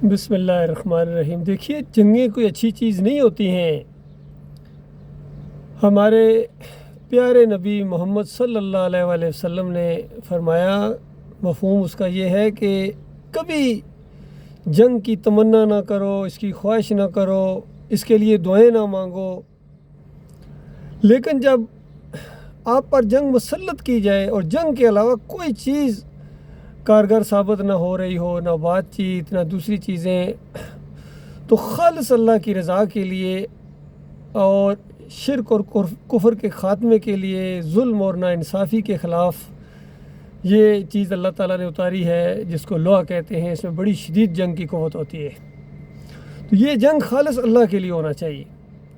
بسم اللہ الرحمن الرحیم۔ دیکھیے، جنگیں کوئی اچھی چیز نہیں ہوتی ہیں۔ ہمارے پیارے نبی محمد صلی اللہ علیہ وآلہ وسلم نے فرمایا، مفہوم اس کا یہ ہے کہ کبھی جنگ کی تمنا نہ کرو، اس کی خواہش نہ کرو، اس کے لیے دعائیں نہ مانگو۔ لیکن جب آپ پر جنگ مسلط کی جائے اور جنگ کے علاوہ کوئی چیز کارگر ثابت نہ ہو رہی ہو، نہ بات چیت نہ دوسری چیزیں، تو خالص اللہ کی رضا کے لیے اور شرک اور کفر کے خاتمے کے لیے، ظلم اور ناانصافی کے خلاف یہ چیز اللہ تعالیٰ نے اتاری ہے، جس کو لوہا کہتے ہیں۔ اس میں بڑی شدید جنگ کی قوت ہوتی ہے، تو یہ جنگ خالص اللہ کے لیے ہونا چاہیے۔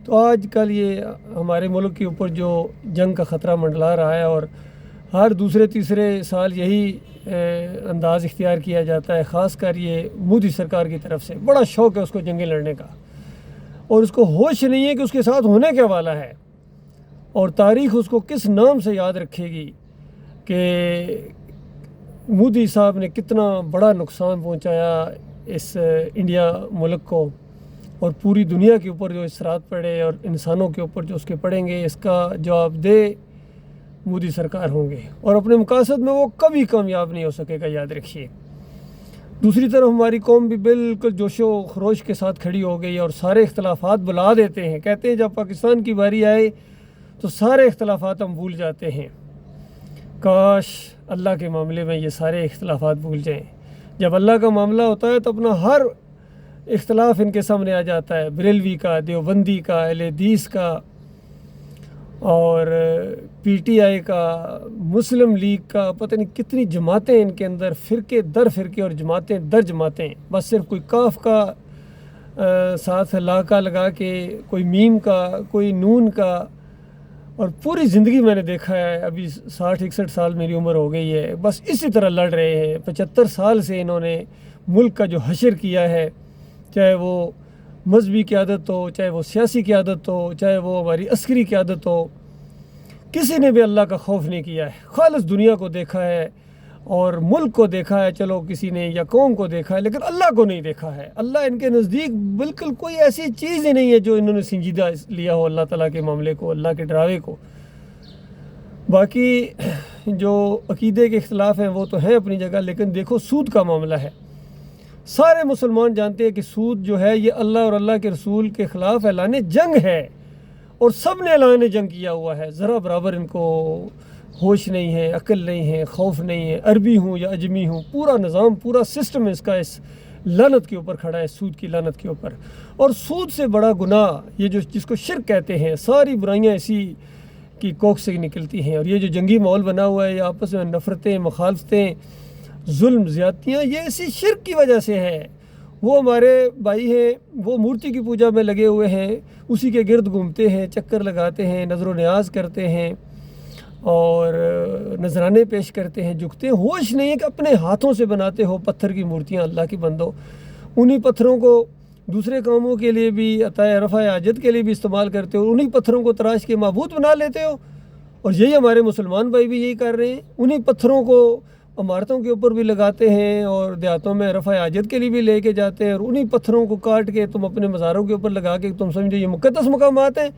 تو آج کل یہ ہمارے ملک کے اوپر جو جنگ کا خطرہ منڈلا رہا ہے، اور ہر دوسرے تیسرے سال یہی انداز اختیار کیا جاتا ہے، خاص کر یہ مودی سرکار کی طرف سے بڑا شوق ہے اس کو جنگیں لڑنے کا، اور اس کو ہوش نہیں ہے کہ اس کے ساتھ ہونے کیا والا ہے، اور تاریخ اس کو کس نام سے یاد رکھے گی کہ مودی صاحب نے کتنا بڑا نقصان پہنچایا اس انڈیا ملک کو، اور پوری دنیا کے اوپر جو اثرات پڑے اور انسانوں کے اوپر جو اس کے پڑیں گے، اس کا جواب دہ مودی سرکار ہوں گے، اور اپنے مقاصد میں وہ کبھی کامیاب نہیں ہو سکے گا، یاد رکھیے۔ دوسری طرف ہماری قوم بھی بالکل جوش و خروش کے ساتھ کھڑی ہو گئی، اور سارے اختلافات بلا دیتے ہیں۔ کہتے ہیں جب پاکستان کی باری آئے تو سارے اختلافات ہم بھول جاتے ہیں۔ کاش اللہ کے معاملے میں یہ سارے اختلافات بھول جائیں۔ جب اللہ کا معاملہ ہوتا ہے تو اپنا ہر اختلاف ان کے سامنے آ جاتا ہے، بریلوی کا، دیوبندی کا، اہل حدیث کا، اور پی ٹی آئی کا، مسلم لیگ کا، پتہ نہیں کتنی جماعتیں ان کے اندر، فرقے در فرقے اور جماعتیں در جماعتیں، بس صرف کوئی کاف کا ساتھ لا کا لگا کے، کوئی میم کا، کوئی نون کا، اور پوری زندگی میں نے دیکھا ہے، ابھی 60-61 سال میری عمر ہو گئی ہے، بس اسی طرح لڑ رہے ہیں۔ 75 سال سے انہوں نے ملک کا جو حشر کیا ہے، چاہے وہ مذہبی قیادت ہو، چاہے وہ سیاسی قیادت ہو، چاہے وہ ہماری عسکری قیادت ہو، کسی نے بھی اللہ کا خوف نہیں کیا ہے۔ خالص دنیا کو دیکھا ہے اور ملک کو دیکھا ہے، چلو کسی نے یا قوم کو دیکھا ہے، لیکن اللہ کو نہیں دیکھا ہے۔ اللہ ان کے نزدیک بالکل کوئی ایسی چیز ہی نہیں ہے جو انہوں نے سنجیدہ لیا ہو اللہ تعالیٰ کے معاملے کو، اللہ کے ڈراوے کو۔ باقی جو عقیدے کے اختلاف ہیں وہ تو ہیں اپنی جگہ، لیکن دیکھو سود کا معاملہ ہے۔ سارے مسلمان جانتے ہیں کہ سود جو ہے یہ اللہ اور اللہ کے رسول کے خلاف اعلان جنگ ہے، اور سب نے اعلان جنگ کیا ہوا ہے۔ ذرا برابر ان کو ہوش نہیں ہے، عقل نہیں ہے، خوف نہیں ہے، عربی ہوں یا اجمی ہوں، پورا نظام، پورا سسٹم اس کا اس لعنت کے اوپر کھڑا ہے، سود کی لعنت کے اوپر۔ اور سود سے بڑا گناہ یہ جس کو شرک کہتے ہیں، ساری برائیاں اسی کی کوکھ سے نکلتی ہیں، اور یہ جو جنگی ماحول بنا ہوا ہے، یہ آپس میں نفرتیں، مخالفتیں، ظلم، زیادتیاں، یہ اسی شرک کی وجہ سے ہے۔ وہ ہمارے بھائی ہیں، وہ مورتی کی پوجا میں لگے ہوئے ہیں، اسی کے گرد گھومتے ہیں، چکر لگاتے ہیں، نظر و نیاز کرتے ہیں، اور نذرانے پیش کرتے ہیں، جھکتے ہیں۔ ہوش نہیں ہے کہ اپنے ہاتھوں سے بناتے ہو پتھر کی مورتیاں، اللہ کی بندو، انہی پتھروں کو دوسرے کاموں کے لیے بھی، عطا رفع حاجت کے لیے بھی استعمال کرتے ہو، انہی پتھروں کو تراش کے معبود بنا لیتے ہو۔ اور یہی ہمارے مسلمان بھائی بھی یہی کر رہے ہیں، انہی پتھروں کو عمارتوں کے اوپر بھی لگاتے ہیں، اور دیہاتوں میں رفع حاجت کے لیے بھی لے کے جاتے ہیں، اور انہی پتھروں کو کاٹ کے تم اپنے مزاروں کے اوپر لگا کے تم سمجھو یہ مقدس مقامات ہیں۔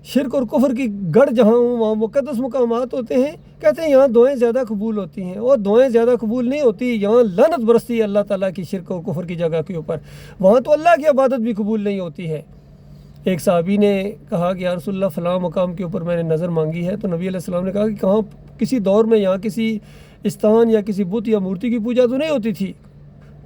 شرک اور کفر کی گڑھ جہاں ہوں وہاں مقدس مقامات ہوتے ہیں، کہتے ہیں یہاں دعائیں زیادہ قبول ہوتی ہیں، اور دعائیں زیادہ قبول نہیں ہوتی، یہاں لعنت برستی ہے اللہ تعالیٰ کی شرک اور کفر کی جگہ کے اوپر، وہاں تو اللہ کی عبادت بھی قبول نہیں ہوتی ہے۔ ایک صحابی نے کہا کہ یا رسول اللہ فلاں مقام کے اوپر میں نے نظر مانگی ہے، تو نبی علیہ السلام نے کہا کہ کہاں کسی دور میں یہاں کسی استان یا کسی بت یا مورتی کی پوجا تو نہیں ہوتی تھی؟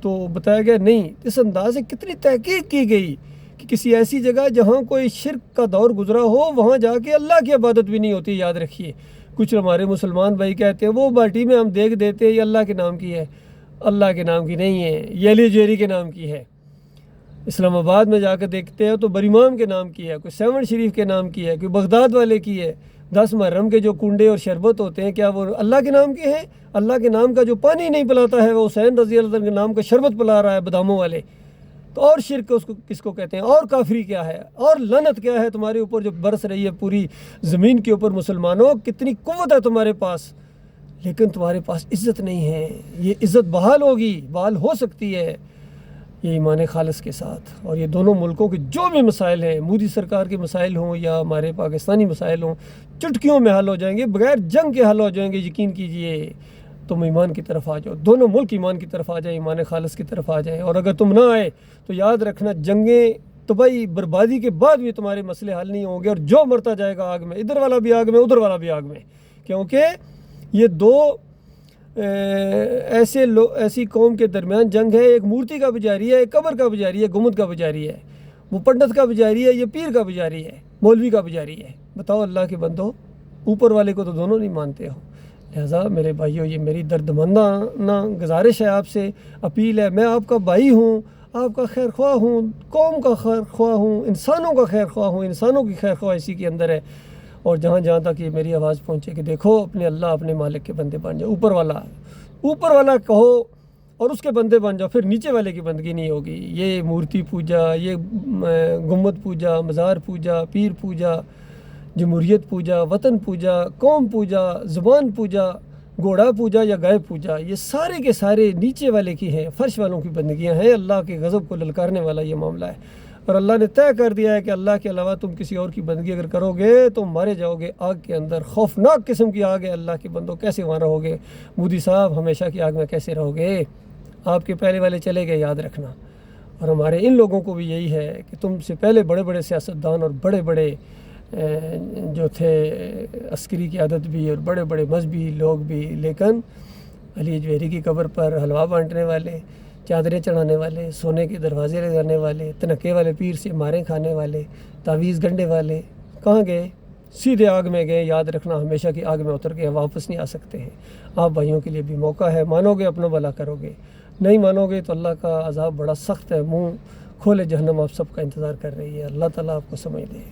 تو بتایا گیا نہیں۔ اس انداز سے کتنی تحقیق کی گئی کہ کسی ایسی جگہ جہاں کوئی شرک کا دور گزرا ہو وہاں جا کے اللہ کی عبادت بھی نہیں ہوتی، یاد رکھیے۔ کچھ ہمارے مسلمان بھائی کہتے ہیں وہ باٹی میں ہم دیکھ دیتے ہیں یہ اللہ کے نام کی ہے، اللہ کے نام کی نہیں ہے، یہ علی جوہری کے نام کی ہے۔ اسلام آباد میں جا کے دیکھتے ہیں تو بریمام کے نام کی ہے، کوئی سیون شریف کے نام کی ہے، کوئی بغداد والے کی ہے۔ 10 محرم کے جو کنڈے اور شربت ہوتے ہیں کیا وہ اللہ کے نام کے ہیں؟ اللہ کے نام کا جو پانی نہیں پلاتا ہے وہ حسین رضی اللہ عنہ کے نام کا شربت پلا رہا ہے باداموں والے۔ تو اور شرک اس کو کس کو کہتے ہیں؟ اور کافری کیا ہے؟ اور لعنت کیا ہے تمہارے اوپر جو برس رہی ہے پوری زمین کے اوپر؟ مسلمانوں کتنی قوت ہے تمہارے پاس، لیکن تمہارے پاس عزت نہیں ہے۔ یہ عزت بحال ہوگی، بحال ہو سکتی ہے، یہ ایمان خالص کے ساتھ، اور یہ دونوں ملکوں کے جو بھی مسائل ہیں، مودی سرکار کے مسائل ہوں یا ہمارے پاکستانی مسائل ہوں، چٹکیوں میں حل ہو جائیں گے، بغیر جنگ کے حل ہو جائیں گے، یقین کیجئے۔ تم ایمان کی طرف آ جاؤ، دونوں ملک ایمان کی طرف آ جائیں، ایمان خالص کی طرف آ جائیں، اور اگر تم نہ آئے تو یاد رکھنا جنگیں تباہی بربادی کے بعد بھی تمہارے مسئلے حل نہیں ہوں گے، اور جو مرتا جائے گا آگ میں، ادھر والا بھی آگ میں ادھر والا بھی آگ میں، کیونکہ یہ دو ایسی قوم کے درمیان جنگ ہے، ایک مورتی کا پجاری ہے، ایک قبر کا پجاری ہے، گنبد کا پجاری ہے، وہ پنڈت کا پجاری ہے، یہ پیر کا پجاری ہے، مولوی کا پجاری ہے۔ بتاؤ اللہ کے بندو، اوپر والے کو تو دونوں نہیں مانتے ہو۔ لہٰذا میرے بھائیو، یہ میری دردمندانہ گزارش ہے، آپ سے اپیل ہے، میں آپ کا بھائی ہوں، آپ کا خیر خواہ ہوں، قوم کا خیر خواہ ہوں، انسانوں کا خیر خواہ ہوں، انسانوں کی خیر خواہ اسی کے اندر ہے۔ اور جہاں تک یہ میری آواز پہنچے کہ دیکھو اپنے اللہ اپنے مالک کے بندے بن جاؤ، اوپر والا کہو اور اس کے بندے بن جاؤ، پھر نیچے والے کی بندگی نہیں ہوگی۔ یہ مورتی پوجا، یہ گنبد پوجا، مزار پوجا، پیر پوجا، جمہوریت پوجا، وطن پوجا، قوم پوجا، زبان پوجا، گھوڑا پوجا یا گائے پوجا، یہ سارے کے سارے نیچے والے کی ہیں، فرش والوں کی بندگیاں ہیں۔ اللہ کے غضب کو للکارنے والا یہ معاملہ ہے، اور اللہ نے طے کر دیا ہے کہ اللہ کے علاوہ تم کسی اور کی بندگی اگر کرو گے تو مارے جاؤ گے آگ کے اندر۔ خوفناک قسم کی آگ ہے، اللہ کے بندوں کیسے وہاں رہو گے؟ مودی صاحب ہمیشہ کی آگ میں کیسے رہو گے؟ آپ کے پہلے والے چلے گئے، یاد رکھنا۔ اور ہمارے ان لوگوں کو بھی یہی ہے کہ تم سے پہلے بڑے بڑے سیاستدان اور بڑے بڑے جو تھے عسکری قیادت بھی اور بڑے بڑے مذہبی لوگ بھی، لیکن علی اجویری کی قبر پر حلوہ بانٹنے والے، چادریں چڑھانے والے، سونے کے دروازے لگانے والے، تنکے والے پیر سے ماریں کھانے والے، تعویذ گنڈے والے کہاں گئے؟ سیدھے آگ میں گئے۔ یاد رکھنا ہمیشہ کی آگ میں اتر گئے، واپس نہیں آ سکتے ہیں۔ آپ بھائیوں کے لیے بھی موقع ہے، مانو گے اپنا بھلا کرو گے، نہیں مانو گے تو اللہ کا عذاب بڑا سخت ہے، منہ کھولے جہنم آپ سب کا انتظار کر رہی ہے۔ اللہ تعالیٰ آپ کو سمجھ دے۔